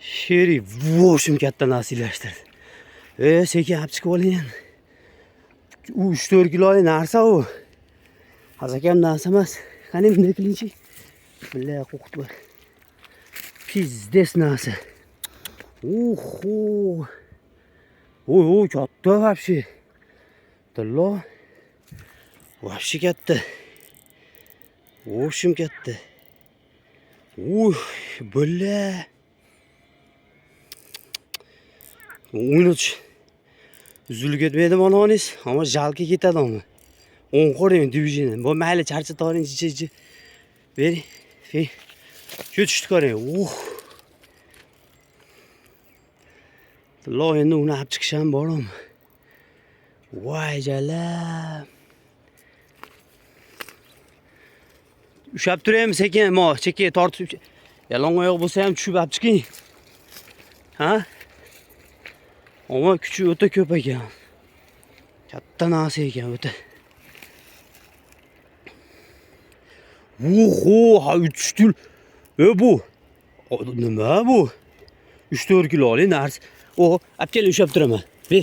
Sheri voshim katta narsiylashtırdi. Sekin olib chiqib oling. U 3-4 kilolik narsa u. Hazakam narsa emas. Qani bunday qilingchi. Billahi qo'rqitib bor. Pizdes narsa. Oho. Oy, katta вообще. Dillo. Вообще katta. Voshim katta. Uy, billahi. O'ynatish. Uzilib ketmaydi bolangiz, ammo jalga ketadi uni. 10 qo'ring divizini. Bu mayli charcha toring jichi. Bering. Ko'tishni qarang. Lo endi uni olib chiqish ham bormi? Voy jalab. Ushab turaymi sekin, mo chekka tortib. Yalong oyoq bo'lsa ham tushib olib chiqing. Ha? Ama kuchi o'ta ko'p ekan. Katta narsa ekan o'ta. Oho, ha 3 kilo. Bu. Nima bu? 3-4 kilolik narsa. O, olib kel ushab turaman. Be.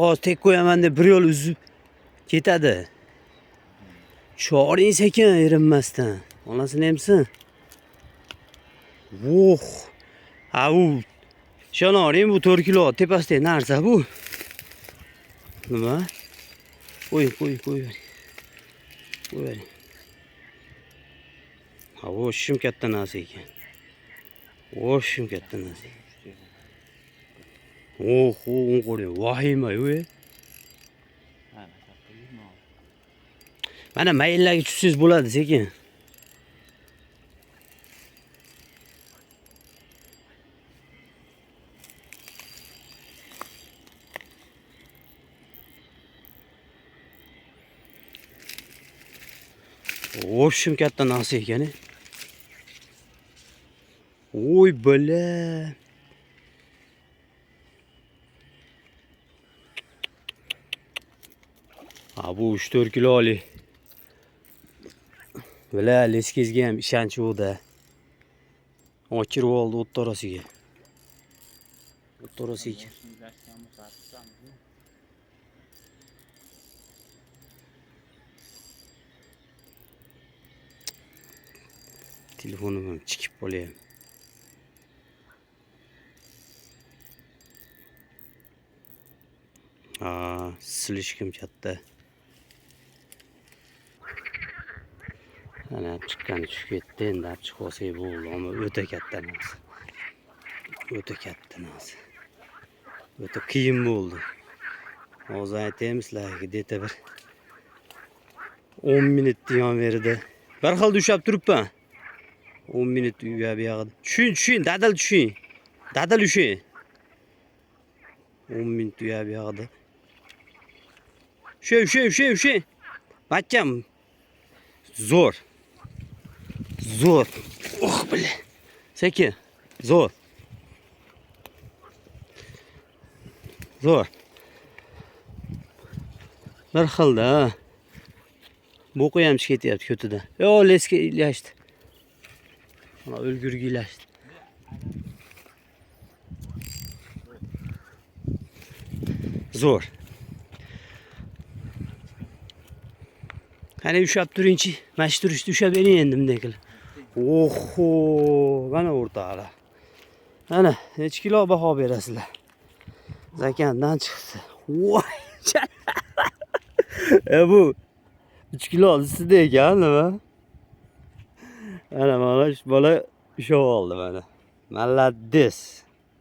Hozir tek qo'yaman deb bir yo'l uzib ketadi. Choring sekin erinmasdan. Onasini emsin. Ha u shonoring bu 4 kilo tepasidagi narsa bu. Nima? Qo'y. Qo'y. Ha voshim katta narsa ekan. Voshim katta narsa. Oho, qo'ring. Vahima u. Mana mayillarga tushsiz bo'ladi sekin. Voshim katta narsa ekan. Oy bola. Ha bu 3-4 kilolik. Bala leskizga ham ishonch yo'qda. Ochirib oldi o'ttorasiga. O'ttorasiga. Telefonim ham chiqib qolyapti. Ha, silishkim katta. Ana chiqqan tushib ketdi, endi olib chiqib olsak bo'ldi, ammo o'ta katta narsa. O'ta katta narsa. O'ta qiyin bo'ldi. Hozir aytaymi sizlarga, deta bir 10 minut diyon berdi. Bir xil ushab turibman. 10 minut uyga buyog'ida. Tushing, dadil tushing. Dadil ushing. 10 minut uyga buyog'ida. Ushing. Bacham. Zo'r. Oh bile. Sekin. Zo'r. Bir xilda. Bo'qi ham chiqib ketyapti ko'tidan. Yo, leska ilashdi. Mana o'lgurga ilashdi. Zo'r. Qani ushab turingchi. Mash turishni ushab bering endi bunday qilib. Oho, mana o'rtoqlar. Mana necha kilo baho berasizlar? Zakandan chiqdi. Voy. Bu 3 kilo ustida ekan, nima? Ana mana bola ushab oldi mana. Malades.